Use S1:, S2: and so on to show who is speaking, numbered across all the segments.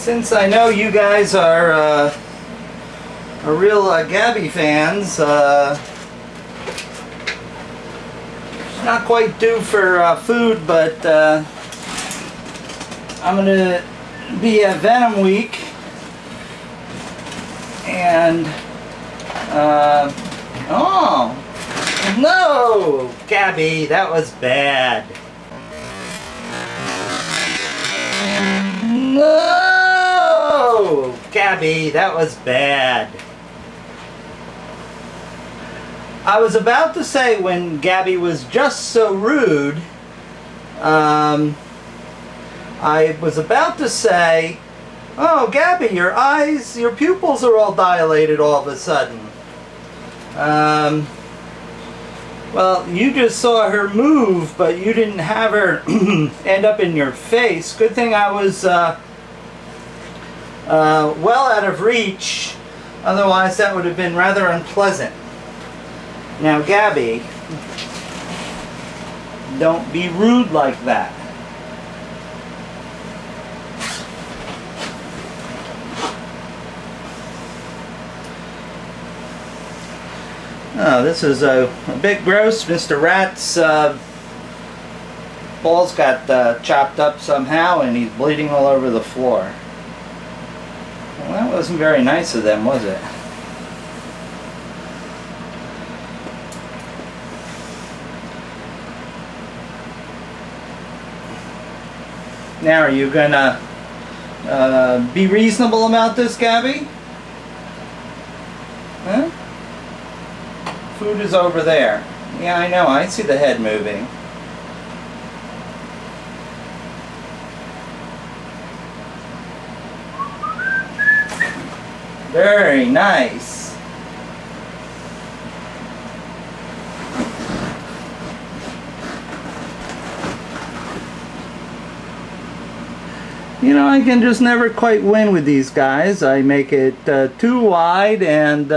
S1: Since I know you guys are real Gabby fans, she's not quite due for food, but I'm going to be at Venom Week, and oh no, Gabby, that was bad. No, Gabby, that was bad. I was about to say, when Gabby was just so rude, I was about to say, oh, Gabby, your eyes, your pupils are all dilated all of a sudden. Well, you just saw her move, but you didn't have her end up in your face. Good thing I was well out of reach. Otherwise, that would have been rather unpleasant. Now, Gabby, don't be rude like that. Oh, this is a bit gross. Mr. Rat's balls got chopped up somehow, and he's bleeding all over the floor. Well, that wasn't very nice of them, was it? Now, are you gonna be reasonable about this, Gabby? Huh? Food is over there. Yeah, I know. I see the head moving. Very nice. You know, I can just never quite win with these guys. I make it too wide, and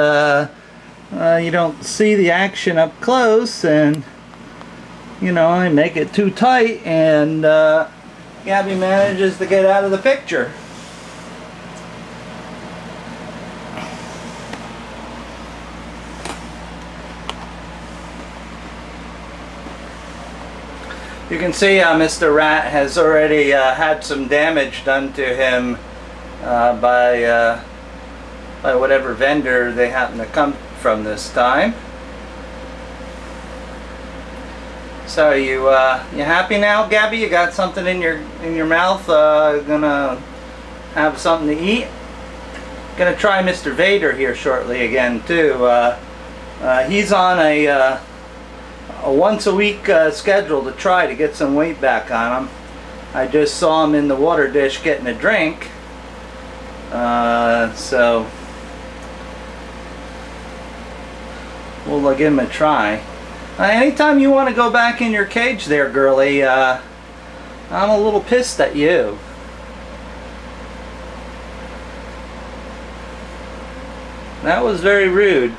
S1: you don't see the action up close, and you know, I make it too tight, and Gabby manages to get out of the picture. You can see Mr. Rat has already had some damage done to him by whatever vendor they happen to come from this time. So you happy now, Gabby? You got something in your mouth? Gonna have something to eat? Gonna try Mr. Vader here shortly again too. He's on a once a week schedule to try to get some weight back on him. I just saw him in the water dish getting a drink. So we'll give him a try. Anytime you want to go back in your cage there, girlie, I'm a little pissed at you. That was very rude.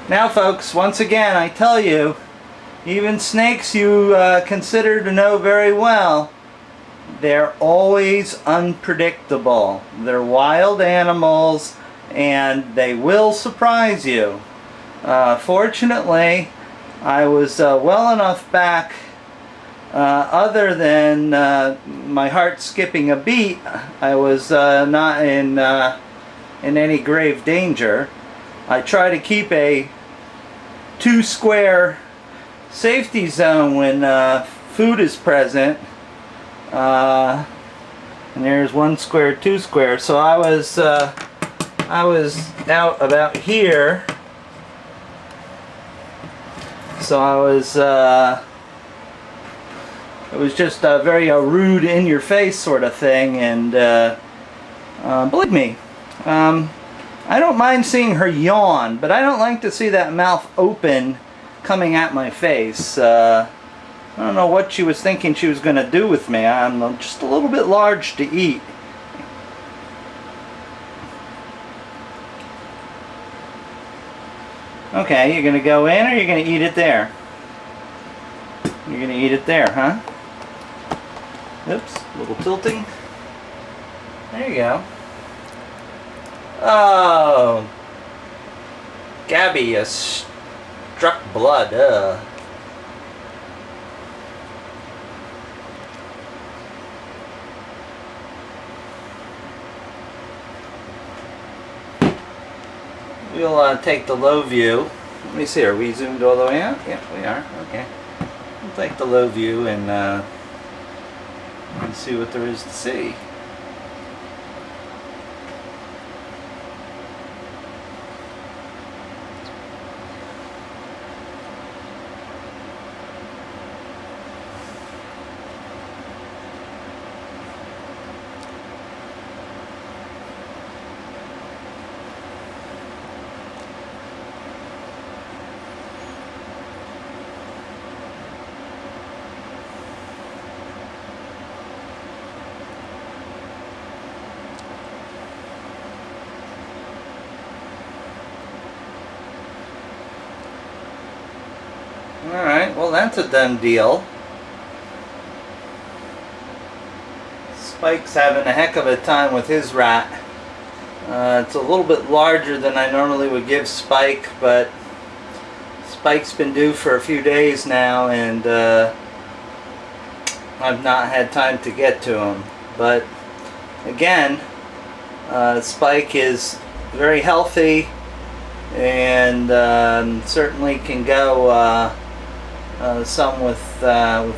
S1: Now, folks, once again, I tell you, even snakes you consider to know very well, they're always unpredictable. They're wild animals, and they will surprise you. Fortunately, I was well enough back, other than my heart skipping a beat. I was not in any grave danger. I try to keep a 2 square safety zone when food is present, and there's 1 square, 2 square. So I was out about here. So it was just a very rude, in your face sort of thing, and believe me, I don't mind seeing her yawn, but I don't like to see that mouth open coming at my face. I don't know what she was thinking she was going to do with me. I'm just a little bit large to eat. Okay, you're going to go in, or you're going to eat it there? You're going to eat it there, huh? Oops, a little tilting. There you go. Oh, Gabby, you struck blood. We'll take the low view. Let me see, are we zoomed all the way out? Yeah, we are. Okay. We'll take the low view and see what there is to see. Alright, well that's a done deal. Spike's having a heck of a time with his rat. It's a little bit larger than I normally would give Spike, but Spike's been due for a few days now and I've not had time to get to him. But again, Spike is very healthy and certainly can go some without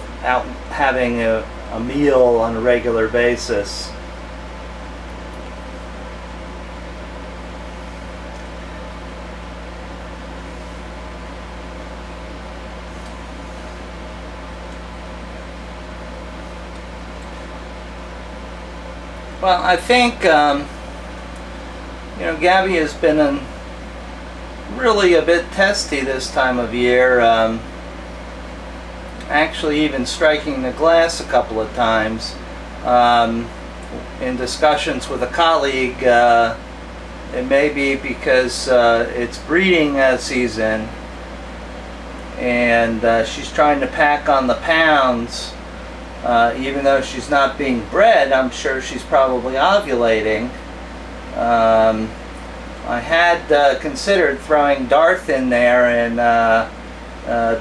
S1: having a meal on a regular basis. Well, I think Gabby has been really a bit testy this time of year. Actually even striking the glass a couple of times. In discussions with a colleague, it may be because it's breeding season and she's trying to pack on the pounds. Even though she's not being bred, I'm sure she's probably ovulating. I had considered throwing Darth in there and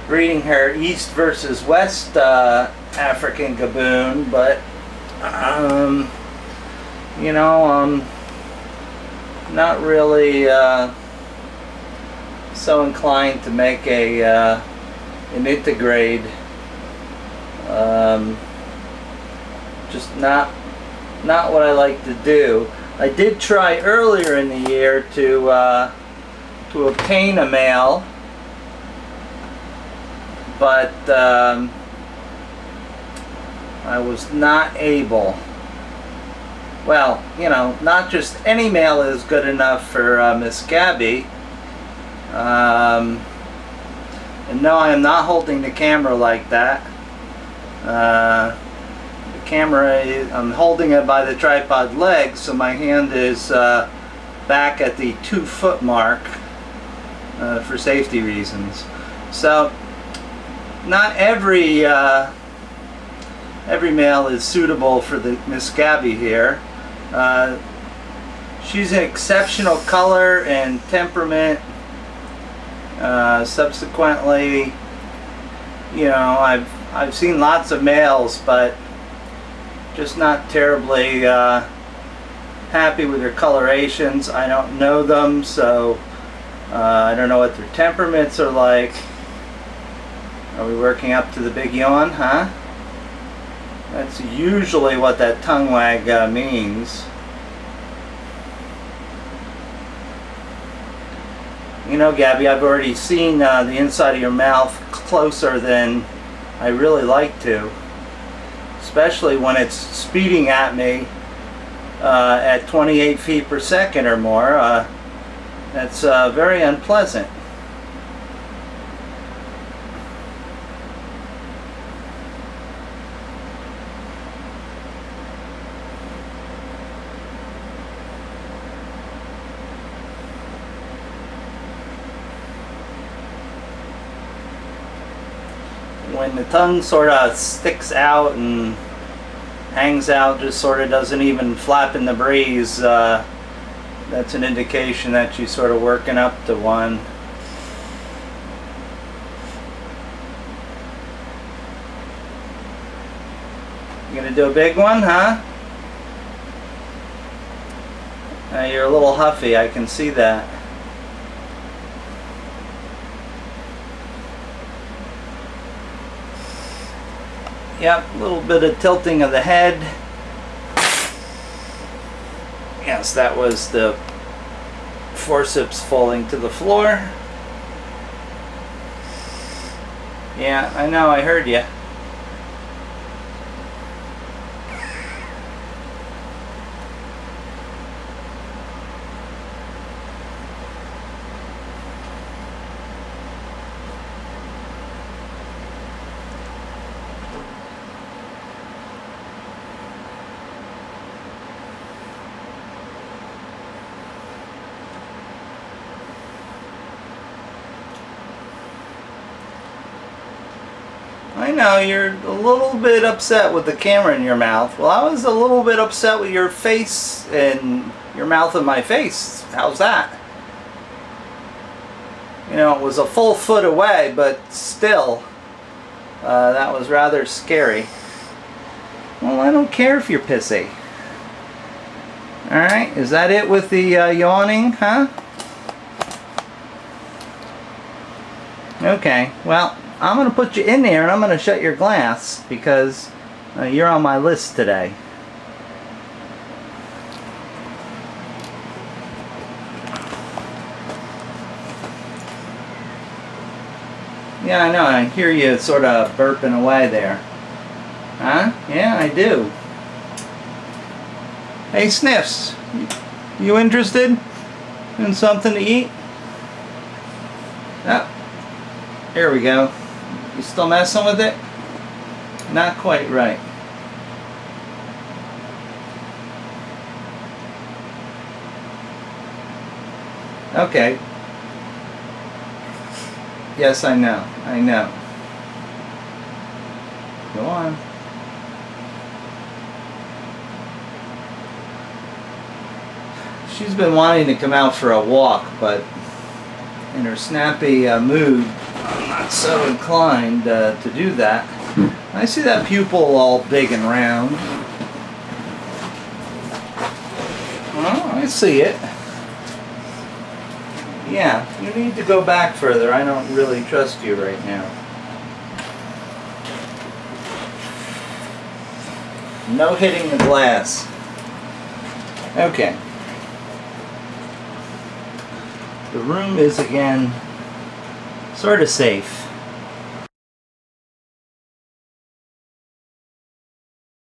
S1: breeding her East versus West African Gaboon, but not really so inclined to make an intergrade. Just not what I like to do. I did try earlier in the year to obtain a male, but I was not able. Well, not just any male is good enough for Miss Gabby. And no, I am not holding the camera like that. The camera I'm holding it by the tripod leg, so my hand is back at the 2-foot mark for safety reasons. So not every male is suitable for the Miss Gabby here. She's an exceptional color and temperament. Subsequently, I've seen lots of males, but just not terribly happy with their colorations. I don't know them, so I don't know what their temperaments are like. Are we working up to the big yawn, huh? That's usually what that tongue wag means. Gabby, I've already seen the inside of your mouth closer than I really like to, especially when it's speeding at me at 28 feet per second or more. That's very unpleasant. When the tongue sort of sticks out and hangs out, just sort of doesn't even flap in the breeze, that's an indication that she's sort of working up to one. You gonna do a big one, huh? You're a little huffy, I can see that. Yep, a little bit of tilting of the head. Yes, that was the forceps falling to the floor. Yeah, I know, I heard you. I know you're a little bit upset with the camera in your mouth. Well, I was a little bit upset with your face and your mouth in my face. How's that? You know, it was a full foot away, but still, that was rather scary. Well, I don't care if you're pissy. Alright, is that it with the yawning, huh? Okay, well, I'm going to put you in there and I'm going to shut your glass because you're on my list today. Yeah, I know. I hear you sort of burping away there. Huh? Yeah, I do. Hey, Sniffs. You interested in something to eat? Oh, here we go. You still messing with it? Not quite right. Okay. Yes, I know. I know. Go on. She's been wanting to come out for a walk, but in her snappy mood, I'm not so inclined to do that. I see that pupil all big and round. Oh, I see it. Yeah, you need to go back further. I don't really trust you right now. No hitting the glass. Okay. The room is again sort of safe.